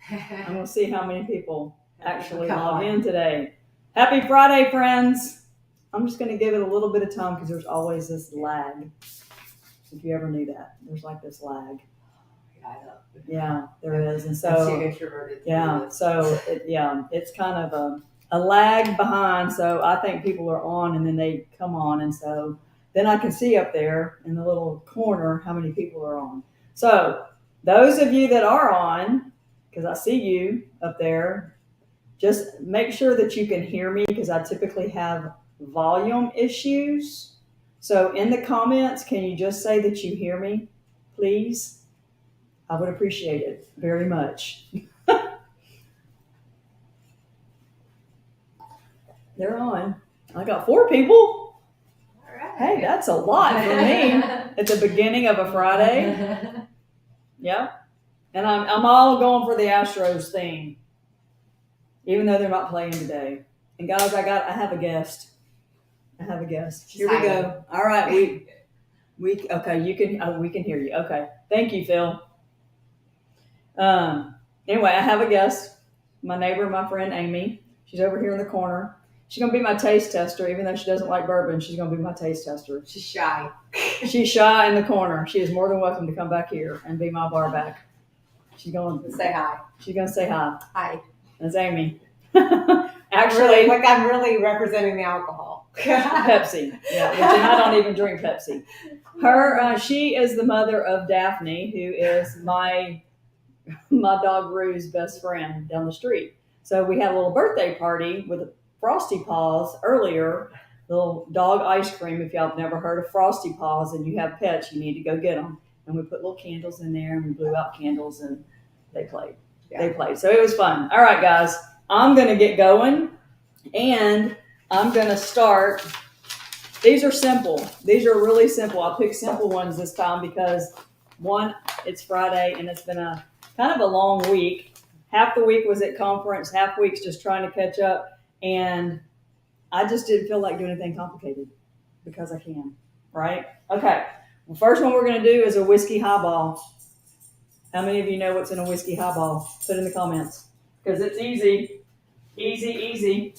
I'm going to see how many people actually log in today. Happy Friday, friends. I'm just going to give it a little bit of time because there's always this lag. If you ever knew that, there's like this lag. Yeah, there is. And so, I'm too introverted. Yeah, so it's kind of a lag behind. So I think people are on and then they come on. And so then I can see up there in the little corner how many people are on. So those of you that are on, because I see you up there, just make sure that you can hear me because I typically have volume issues. So in the comments, can you just say that you hear me, please? I would appreciate it very much. They're on. I got 4 people. All right. Hey, that's a lot for me at the beginning of a Friday. Yeah. And I'm all going for the Astros theme, even though they're not playing today. And guys, I have a guest. Here we go. All right, okay. We can hear you. Okay, thank you, Phil. Anyway, I have a guest. My neighbor, my friend Amy. She's over here in the corner. She's gonna be my taste tester, even though she doesn't like bourbon. She's gonna be my taste tester. She's shy. She's shy in the corner. She is more than welcome to come back here and be my bar back. She's going to say hi. She's gonna say hi. Hi. That's Amy. Actually, I'm really representing the alcohol. Pepsi. Yeah, which I don't even drink Pepsi. She is the mother of Daphne, who is my dog Rue's best friend down the street. So we had a little birthday party with Frosty Paws earlier, little dog ice cream. If y'all have never heard of Frosty Paws and you have pets, you need to go get them. And we put little candles in there and we blew out candles and they played. Yeah. They played. So it was fun. All right, guys, I'm going to get going and I'm going to start. These are simple. These are really simple. I picked simple ones this time because one, it's Friday and it's been a kind of a long week. Half the week was at conference, half week's just trying to catch up. And I just didn't feel like doing anything complicated because I can, right? Okay. The first one we're going to do is a whiskey highball. How many of you know what's in a whiskey highball? Put in the comments because it's easy. Easy, easy,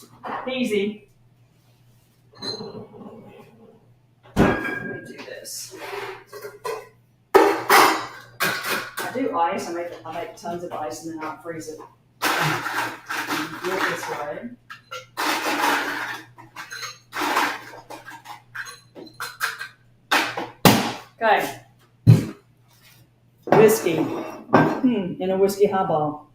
easy. Let me do this. I do ice. I make tons of ice and then I'll freeze it. Do it this way. Okay. Whiskey. In a whiskey highball.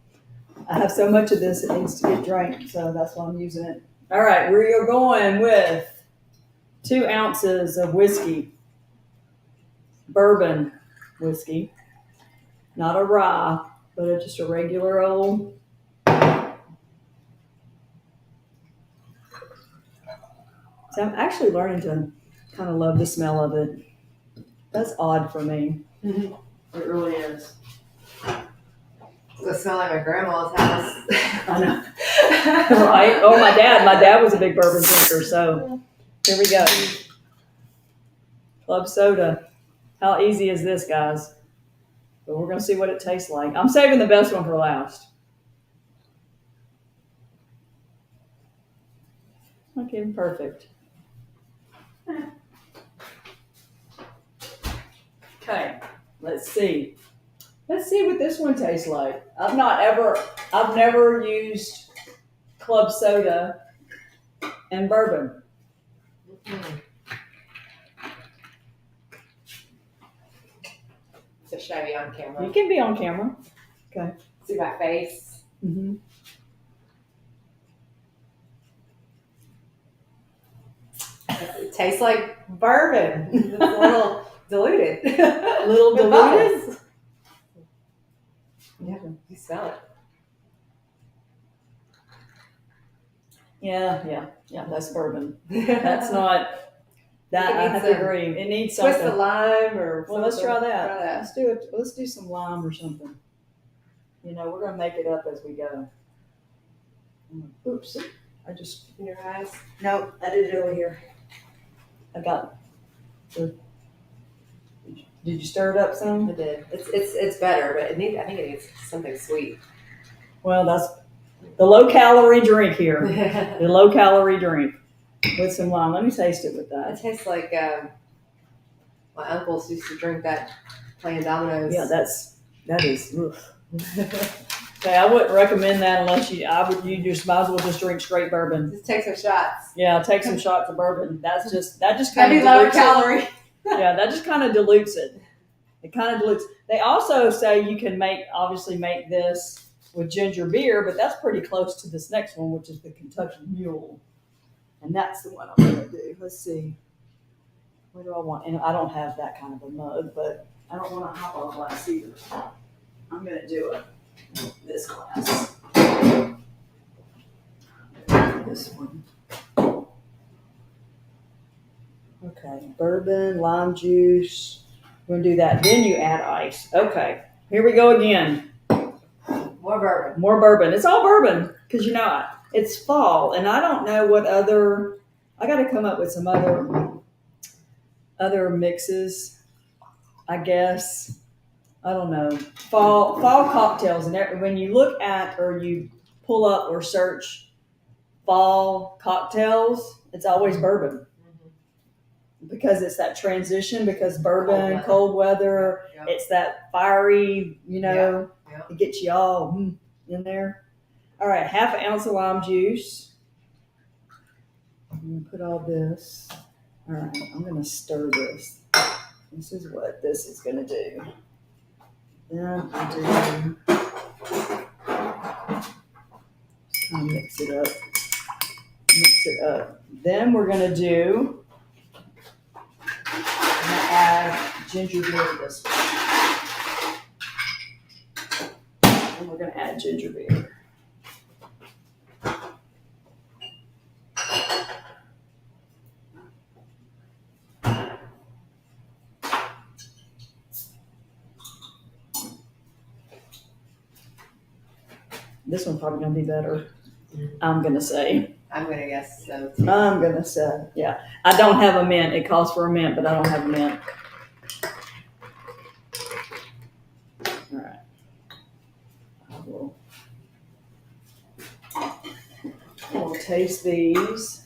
I have so much of this it needs to get drank, so that's why I'm using it. All right, we are going with 2 ounces of whiskey. Bourbon whiskey. Not a rye, but just a regular old. So I'm actually learning to kind of love the smell of it. That's odd for me. Mm-hmm. It really is. It smells like my grandma's house. I know. Right? Oh, my dad was a big bourbon drinker, so here we go. Club soda. How easy is this, guys? But we're going to see what it tastes like. I'm saving the best one for last. Okay, perfect. Okay, let's see. Let's see what this one tastes like. I've never used club soda and bourbon. Mm-hmm. So should I be on camera? You can be on camera. Okay. See my face? Mm-hmm. It tastes like bourbon. It's a little diluted. A little diluted? Yeah, you smell it. Yeah, that's bourbon. That's not, that I have to agree. It needs something. Twist of lime or well, let's try that. Let's do it. Let's do some lime or something. You know, we're going to make it up as we go. Oops. I just. In your eyes? Nope, I did it over here. I got it. Did you stir it up some? I did. It's better, but I think it needs something sweet. Well, that's the low calorie drink here. The low calorie drink with some lime. Let me taste it with It that. tastes like my uncles used to drink that playing dominoes. Yeah, that is. Oof. Okay, I wouldn't recommend that unless you just might as well just drink straight bourbon. Just take some shots. Yeah, take some shots of bourbon. That just kind Maybe of lower dilutes it. calorie. Yeah, that just kind of dilutes it. It kind of dilutes. They also say you can make this with ginger beer, but that's pretty close to this next one, which is the Kentucky Mule, and that's the one I'm gonna do. Let's see. What do I want? And I don't have that kind of a mug, but I don't want a highball glass either. I'm gonna do it. This glass. This one. Okay, bourbon, lime juice. We're gonna do that. Then you add ice. Okay, here we go again. More bourbon. More bourbon. It's all bourbon because it's fall, and I don't know what other. I got to come up with some other mixes. I guess. I don't know. Fall cocktails, and when you look at or you pull up or search fall cocktails, it's always bourbon because it's that transition. Because bourbon, cold weather, Yep. it's that fiery. Yep. It gets you all in there. All right, half an ounce of lime juice. I'm gonna put all this. All right, I'm gonna stir this. This is what this is gonna do. Then I do. Just kind of mix it up. Mix it up. Then we're gonna do. I'm gonna add ginger beer to this one. And we're gonna add ginger beer. This one's probably gonna be better. I'm gonna say. I'm gonna guess so too. I'm gonna say, yeah. I don't have a mint. It calls for a mint, but I don't have a mint. All right. We'll taste these.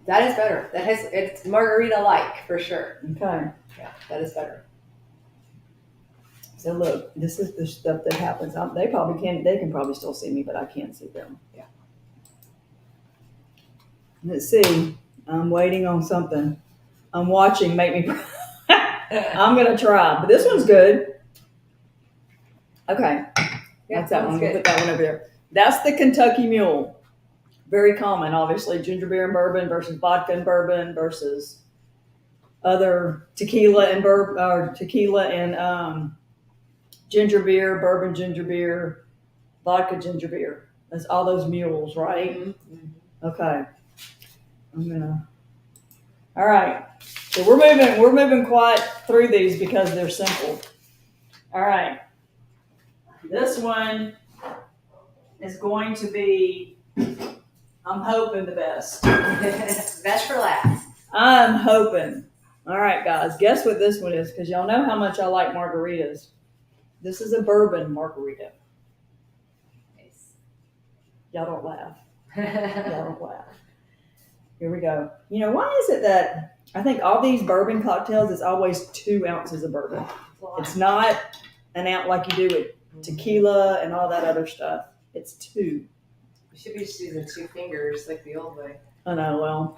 That is better. It's margarita-like for sure. Okay. Yeah, that is better. So look, this is the stuff that happens. They can probably still see me, but I can't see them. Yeah. Let's see. I'm waiting on something. I'm watching. Make me. I'm gonna try, but this one's good. Okay. Yeah, That's that one. We'll good. put that one over there. That's the Kentucky Mule. Very common, obviously. Ginger beer and bourbon versus vodka and bourbon versus other tequila and ginger beer, bourbon ginger beer, vodka ginger beer. That's all those mules, right? Mm-hmm. Okay. All right. So we're moving quite through these because they're simple. All right. This one is going to be, I'm hoping the best. Best for last. I'm hoping. All right, guys. Guess what this one is? Because y'all know how much I like margaritas. This is a bourbon margarita. Nice. Y'all don't laugh. Y'all don't laugh. Here we go. Why is it that I think all these bourbon cocktails is always 2 ounces of bourbon? It's not an ounce like you do with tequila and all that other stuff. It's 2. You should be just using 2 fingers like the old way. I know. Well,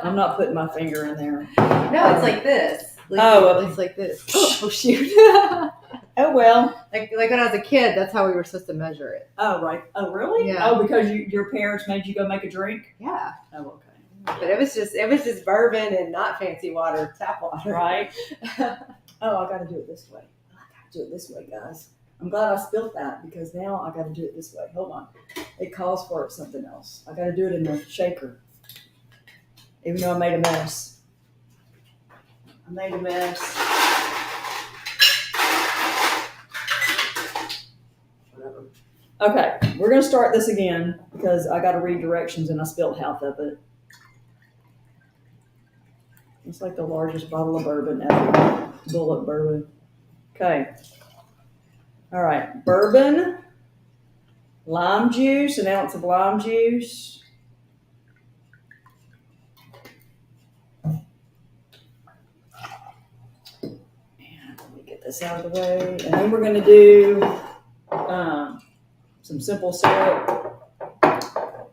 I'm not putting my finger in there. No, it's like this. It's like this. Oh shoot. Oh well. Like when I was a kid, that's how we were supposed to measure it. Oh right. Oh really? Yeah. Oh, because your parents made you go make a drink? Yeah. Oh okay. But it was just bourbon and not fancy water, tap water. Right. Oh, I got to do it this way. Guys. I'm glad I spilled that because now I got to do it this way. Hold on. It calls for something else. I got to do it in the shaker. Even though I made a mess. Whatever. Okay, we're going to start this again because I got to read directions and I spilled half of it. It's like the largest bottle of bourbon ever. Bullet bourbon. Okay. All right. Bourbon, lime juice, an ounce of lime juice. And let me get this out of the way. And then we're going to do some simple syrup.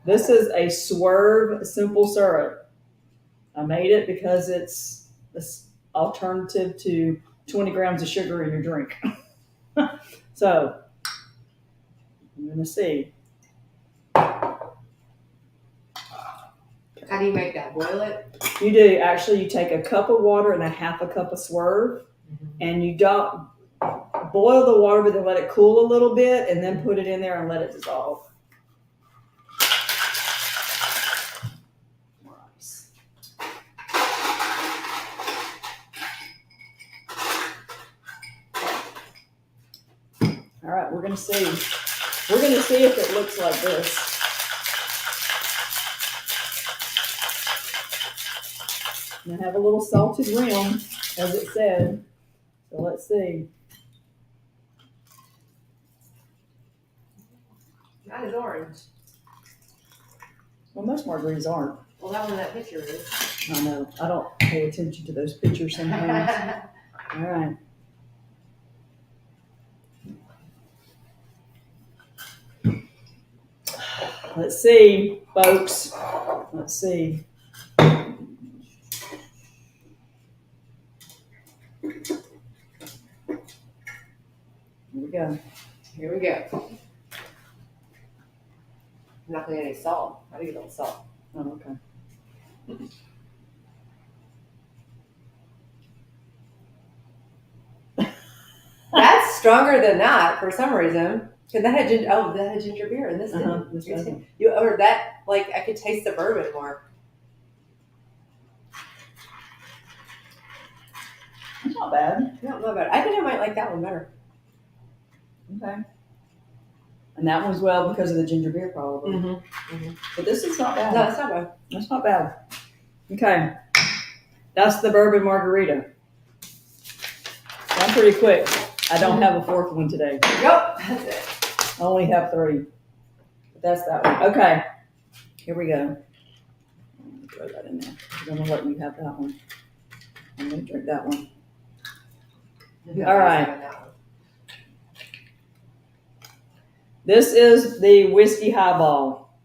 This is a Swerve simple syrup. I made it because it's this alternative to 20 grams of sugar in your drink. So, I'm going to see. How do you make that? Boil it? You do. Actually, you take a cup of water and a half a cup of Swerve, and you don't boil the water, but then let it cool a little bit, and then put it in there and let it dissolve. All right, we're gonna see. We're gonna see if it looks like this. And I have a little salted rim, as it said. So let's see. Mine is orange. Well, most margaritas aren't. Well, that one in that picture is. I know. I don't pay attention to those pictures sometimes. All right. Let's see, folks. Let's see. Here we go. Here we go. I'm not going to get any salt. I do get a little salt. Oh, okay. That's stronger than that for some reason. Because that had ginger. Oh, that had ginger beer, and this didn't. This doesn't. You or that like I could taste the bourbon more. It's not bad. No, not bad. I think I might like that one better. Okay. And that one's well because of the ginger beer, probably. Mm-hmm. But this is not bad. No, it's not bad. That's not bad. Okay. That's the bourbon margarita. I'm pretty quick. I don't have a fourth one today. Yep, that's it. I only have 3. But that's that one. Okay. Here we go. Throw that in there. I'm going to let you have that one. I'm going to drink that one. All right. This is the whiskey highball.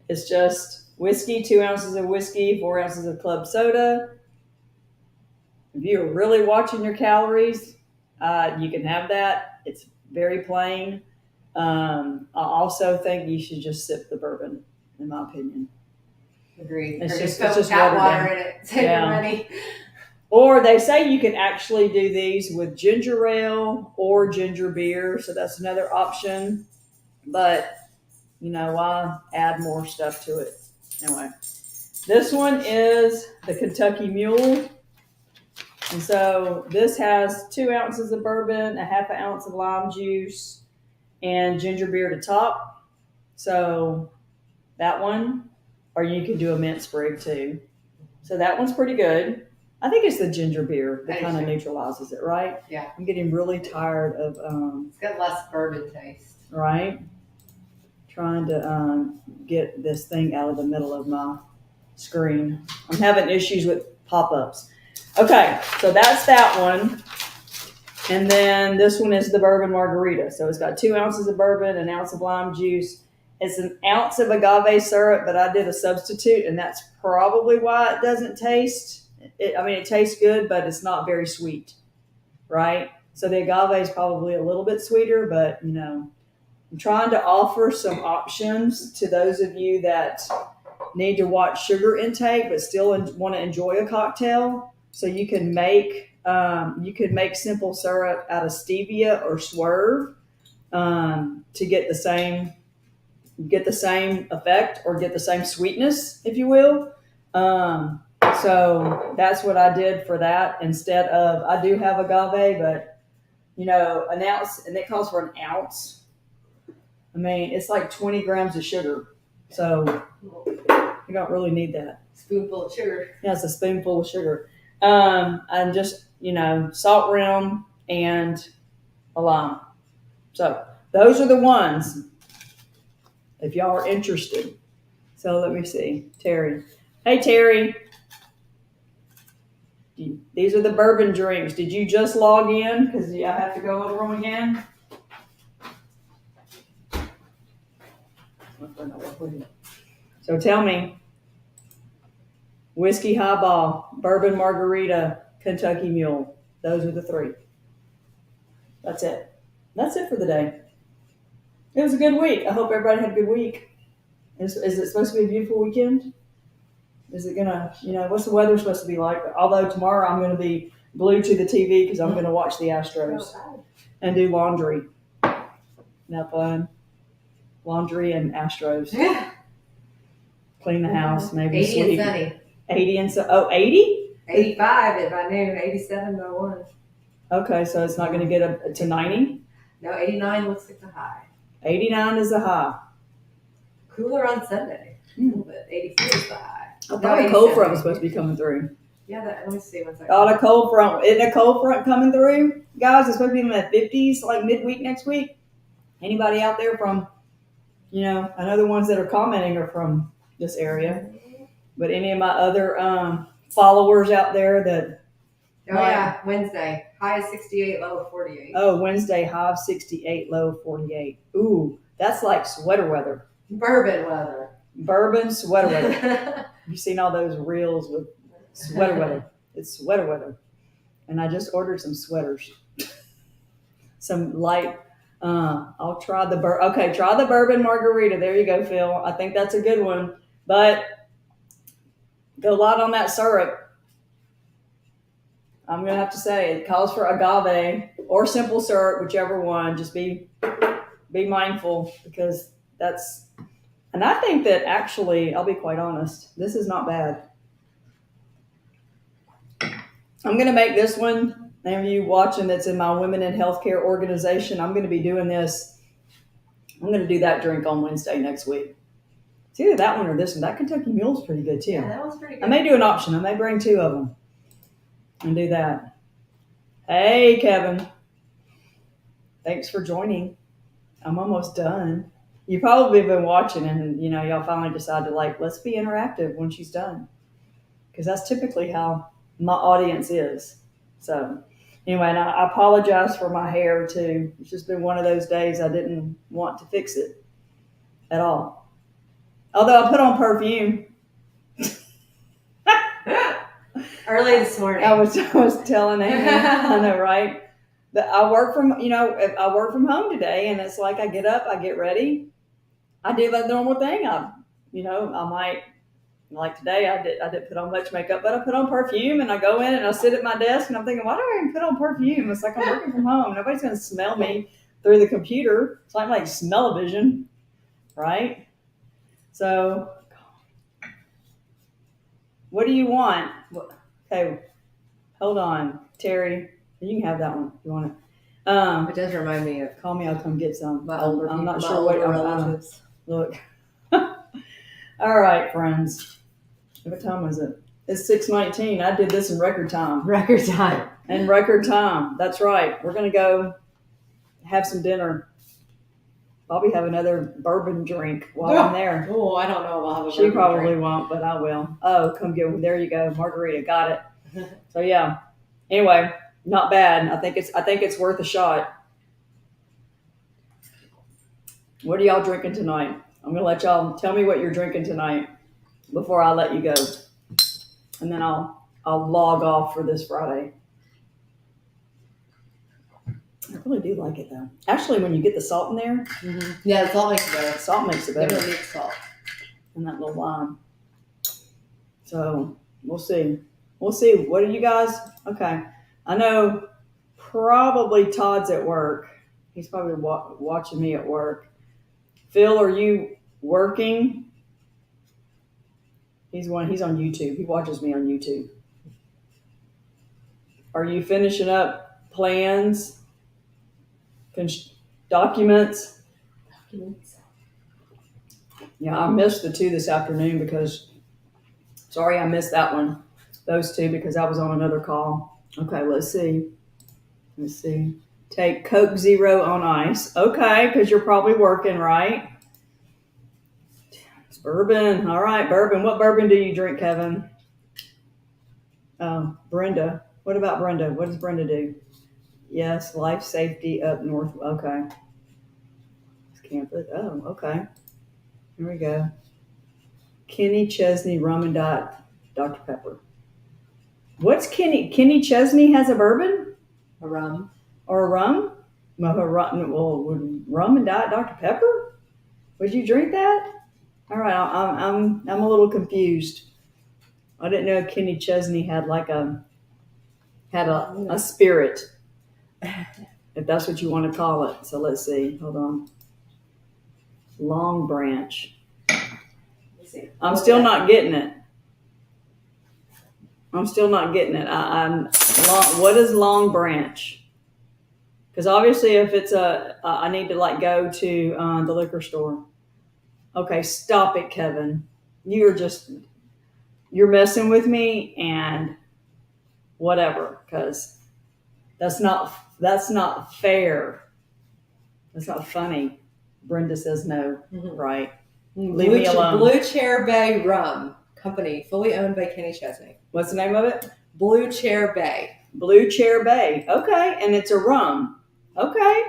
It's just whiskey, 2 ounces of whiskey, 4 ounces of club soda. If you're really watching your calories, you can have that. It's very plain. I also think you should just sip the bourbon, in my opinion. Agreed. It's Or just put watered tap water down. in it. Save your money. Or they say you can actually do these with ginger ale or ginger beer, so that's another option. But, why add more stuff to it? Anyway, this one is the Kentucky Mule. And so this has 2 ounces of bourbon, a half an ounce of lime juice, and ginger beer to top. So that one, or you can do a mint sprig too. So that one's pretty good. I think it's the ginger beer that kind of neutralizes it, right? Yeah. I'm getting really tired of it's got less bourbon taste. Right? Trying to get this thing out of the middle of my screen. I'm having issues with pop-ups. Okay, so that's that one. And then this one is the bourbon margarita. So it's got 2 ounces of bourbon, an ounce of lime juice. It's an ounce of agave syrup, but I did a substitute, and that's probably why it doesn't taste. It tastes good, but it's not very sweet, right? So the agave is probably a little bit sweeter, but, I'm trying to offer some options to those of you that need to watch sugar intake, but still want to enjoy a cocktail. So you can make simple syrup out of stevia or Swerve to get the same effect or get the same sweetness, if you will. So that's what I did for that instead of, I do have agave, but an ounce, and it calls for an ounce. It's like 20 grams of sugar. So you don't really need that. Spoonful of sugar. Yeah, it's a spoonful of sugar. And just, salt rim and a lime. So those are the ones, if y'all are interested. So let me see. Terry. Hey, Terry. These are the bourbon drinks. Did you just log in? Because I have to go over them again. So tell me. Whiskey highball, bourbon margarita, Kentucky Mule. Those are the three. That's it. That's it for the day. It was a good week. I hope everybody had a good week. Is it supposed to be a beautiful weekend? Is it gonna, what's the weather supposed to be like? Although tomorrow I'm going to be glued to the TV because I'm going to watch the Astros and do laundry. Not fun. Laundry and Astros. Clean the house, maybe 80 sleep. and sunny. 80 and so, 80? 85 by noon, 87 by 1. Okay, so it's not going to get up to 90? No, 89 looks like the high. 89 is the high. Cooler on Sunday. A little bit. 84 is the high. I thought a cold front was supposed to be coming through. Yeah, let me see one second. Thought a cold front. Isn't a cold front coming through? Guys, it's supposed to be in the 50s, like midweek next week. Anybody out there from, I know the ones that are commenting are from this area. But any of my other followers out there that... Oh, yeah. Wednesday. High of 68, low of 48. Oh, Wednesday, high of 68, low of 48. Ooh, that's like sweater weather. Bourbon weather. Bourbon sweater weather. You've seen all those reels with sweater weather. It's sweater weather. And I just ordered some sweaters. Some light... I'll try try the bourbon margarita. There you go, Phil. I think that's a good one. But go light on that syrup. I'm going to have to say it calls for agave or simple syrup, whichever one. Just be mindful because that's, and I think that actually, I'll be quite honest, this is not bad. I'm going to make this one, any of you watching that's in my Women in Healthcare organization, I'm going to be doing this. I'm going to do that drink on Wednesday next week. It's either that one or this one. That Kentucky Mule's pretty good too. Yeah, that one's pretty good. I may do an option. I may bring two of them and do that. Hey, Kevin. Thanks for joining. I'm almost done. You probably been watching and, y'all finally decide to let's be interactive when she's done. Because that's typically how my audience is. So anyway, and I apologize for my hair too. It's just been one of those days I didn't want to fix it at all. Although I put on perfume. Early this morning. I was telling Amy, I know, right? That I work from home today, and it's like I get up, I get ready, I do that normal thing. I might like today. I didn't put on much makeup, but I put on perfume, and I go in and I sit at my desk, and I'm thinking, why do I even put on perfume? It's like I'm working from home. Nobody's going to smell me through the computer. It's like smell-o-vision, right? So, what do you want? Okay, hold on, Terry. You can have that one. You want it? It does remind me of. Call me. I'll come get some. I'm not sure what relatives. Look. All right, friends. What time is it? It's 6:19. I did this in record time. Record time. In record time. That's right. We're gonna go have some dinner. I'll be having another bourbon drink while I'm there. Oh, I don't know if I'll have a She probably won't, but I will. Oh, come get one. There you go. Margarita. Got it. So yeah. Anyway, not bad. I think it's worth a shot. What are y'all drinking tonight? I'm gonna let y'all tell me what you're drinking tonight before I let you go. And then I'll log off for this Friday. I really do like it though. Actually, when you get the salt in there, Yeah, the salt makes it better. salt makes it better. They don't need salt. And that little lime. So we'll see. We'll see. What are you guys? Okay. I know probably Todd's at work. He's probably watching me at work. Phil, are you working? He's on YouTube. He watches me on YouTube. Are you finishing up plans? Documents? Yeah, I missed the 2 this afternoon because Sorry, I missed that one. Those two because I was on another call. Okay, let's see. Take Coke Zero on ice. Okay, because you're probably working, right? It's bourbon. All right, bourbon. What bourbon do you drink, Kevin? Brenda. What about Brenda? What does Brenda do? Yes, life safety up north. Okay. Campus. Oh, okay. Here we go. Kenny Chesney Rum and Dr. Pepper. What's Kenny? Kenny Chesney has a bourbon? A rum. Or a rum? Well, would rum and Dr. Pepper? Would you drink that? All right, I'm a little confused. I didn't know Kenny Chesney had a spirit, if that's what you want to call it. So let's see. Hold on. Long Branch. Let's see. I'm still not getting it. What is Long Branch? Because obviously, if it's I need to go to the liquor store. Okay, stop it, Kevin. You're messing with me and whatever. Because that's not fair. That's not funny. Brenda says no. Mm-hmm. Right. Leave me alone. Blue Chair Bay Rum Company, fully owned by Kenny Chesney. What's the name of it? Blue Chair Bay. Blue Chair Bay. Okay, and it's a rum. Okay.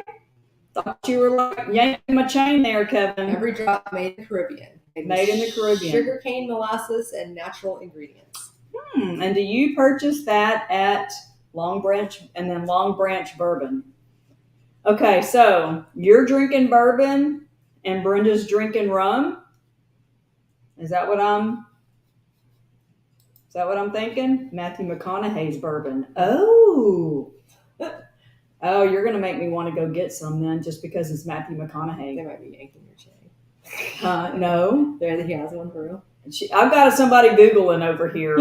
Thought you were yanking my chain there, Kevin. Every drop made in the Caribbean. Made in the Caribbean. Sugarcane molasses and natural ingredients. And do you purchase that at Long Branch and then Long Branch Bourbon? Okay, so you're drinking bourbon and Brenda's drinking rum? Is that what I'm thinking? Matthew McConaughey's bourbon. Oh, you're going to make me want to go get some then just because it's Matthew McConaughey. They might be yanking your chain. No. There, he has one for real. I've got somebody Googling over here.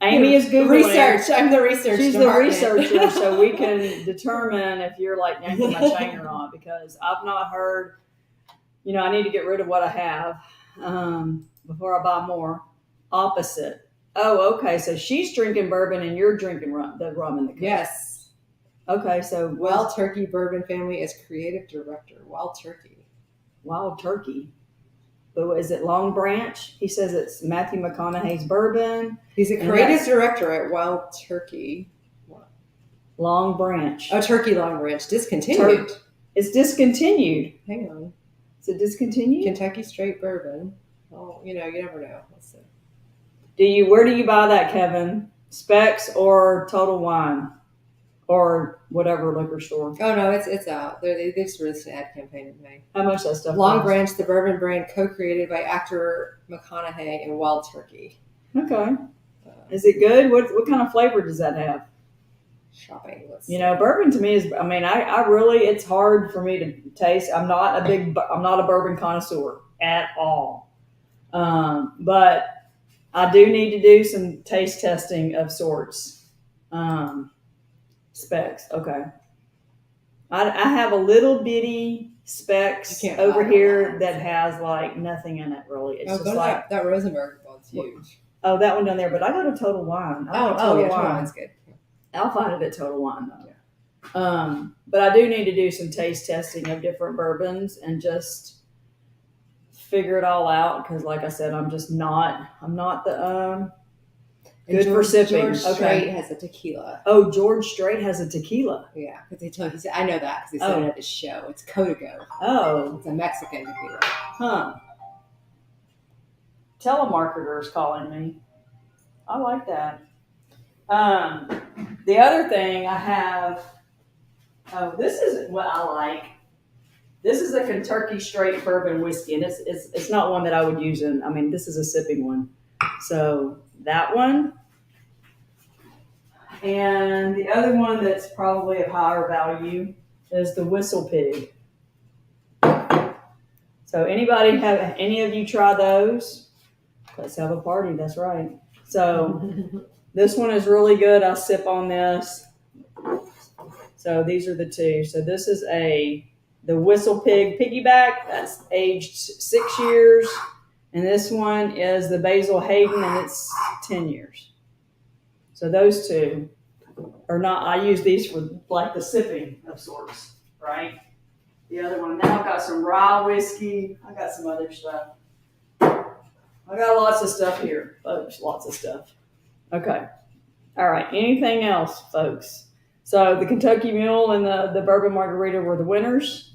Amy is Googling. Research. I'm the research She's department. the researcher, so we can determine if you're yanking my chain or not because I've not heard, I need to get rid of what I have before I buy more. Opposite. Oh, okay. So she's drinking bourbon and you're drinking the rum in the cup. Yes. Okay, so Wild Turkey Bourbon Family is creative director. Wild Turkey. But is it Long Branch? He says it's Matthew McConaughey's bourbon. He's a creative director at Wild Turkey. What? Long Branch. Oh, Turkey Long Branch. Discontinued. It's discontinued. Hang on. Is it discontinued? Kentucky Straight Bourbon. Oh, you never know. Let's see. Where do you buy that, Kevin? Specs or Total Wine? Or whatever liquor store? Oh, no, it's out. They just released an ad campaign in May. How much that stuff Long costs? Branch, the bourbon brand co-created by actor McConaughey and Wild Turkey. Okay. Is it good? What kind of flavor does that have? Shopping. Bourbon to me is, I really, it's hard for me to taste. I'm not a bourbon connoisseur at all. But I do need to do some taste testing of sorts. Specs. Okay. I have a little bitty Specs over here that has nothing in it really. It's just that Rosenberg one's huge. Oh, that one down there. But I go to Total Wine. Total Wine's good. I'll find it at Total Wine though. Yeah. But I do need to do some taste testing of different bourbons and just figure it all out because, like I said, I'm not the good for sipping. George Strait has a tequila. Oh, George Strait has a tequila. Yeah, because he said, I know that because he said it at his show. It's Código. Oh. It's a Mexican tequila. Huh. Telemarketers calling me. I like that. The other thing I have, this is what I like. This is a Kentucky Straight Bourbon whiskey, and it's not one that I would use this is a sipping one. So that one. And the other one that's probably of higher value is the Whistle Pig. So any of you try those? Let's have a party, that's right. So this one is really good. I'll sip on this. So these are the two. So this is the Whistle Pig Piggyback. That's aged 6 years. And this one is the Basil Hayden, and it's 10 years. So those two are not, I use these for like the sipping of sorts, right? The other one, now I've got some rye whiskey. I got some other stuff. I got lots of stuff here, folks, lots of stuff. Okay. All right. Anything else, folks? So the Kentucky Mule and the Bourbon Margarita were the winners.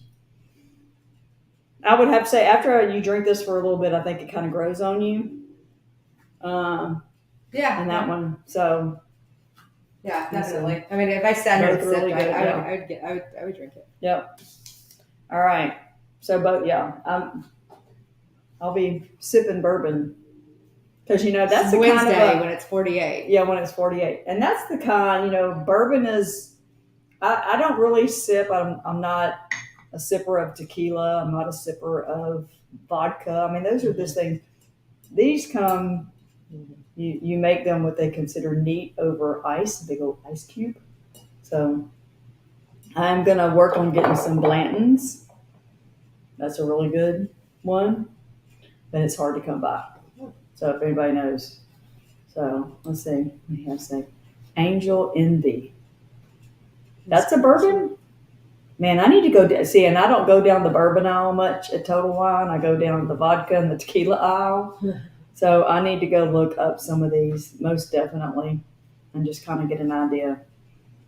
I would have to say after you drink this for a little bit, I think it kind of grows on you. Yeah. And that one, so. Yeah, definitely. I mean, if I sat here and sipped, Really good, I would drink it. Yep. All right. So, I'll be sipping bourbon because that's the Wednesday kind of when it's 48. Yeah, when it's 48, and that's the kind. Bourbon is. I don't really sip. I'm not a sipper of tequila. I'm not a sipper of vodka. I mean, those are just things. These come. You make them what they consider neat over ice, a big old ice cube. So I'm going to work on getting some Blanton's. That's a really good one, but it's hard to come by. So if anybody knows. So let's see. We have Angel Envy. That's a bourbon? Man, I need to go see, and I don't go down the bourbon aisle much at Total Wine. I go down the vodka and the tequila aisle. So I need to go look up some of these, most definitely, and just kind of get an idea.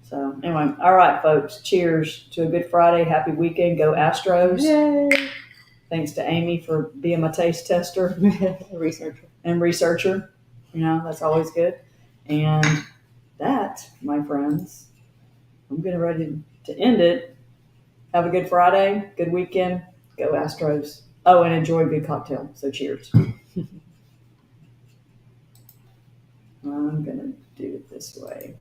So anyway, all right, folks. Cheers to a good Friday. Happy weekend. Go Astros. Yay. Thanks to Amy for being my taste tester. Researcher. That's always good. And that, my friends, I'm getting ready to end it. Have a good Friday. Good weekend. Go Astros. Oh, and enjoy a good cocktail. So cheers. I'm going to do it this way.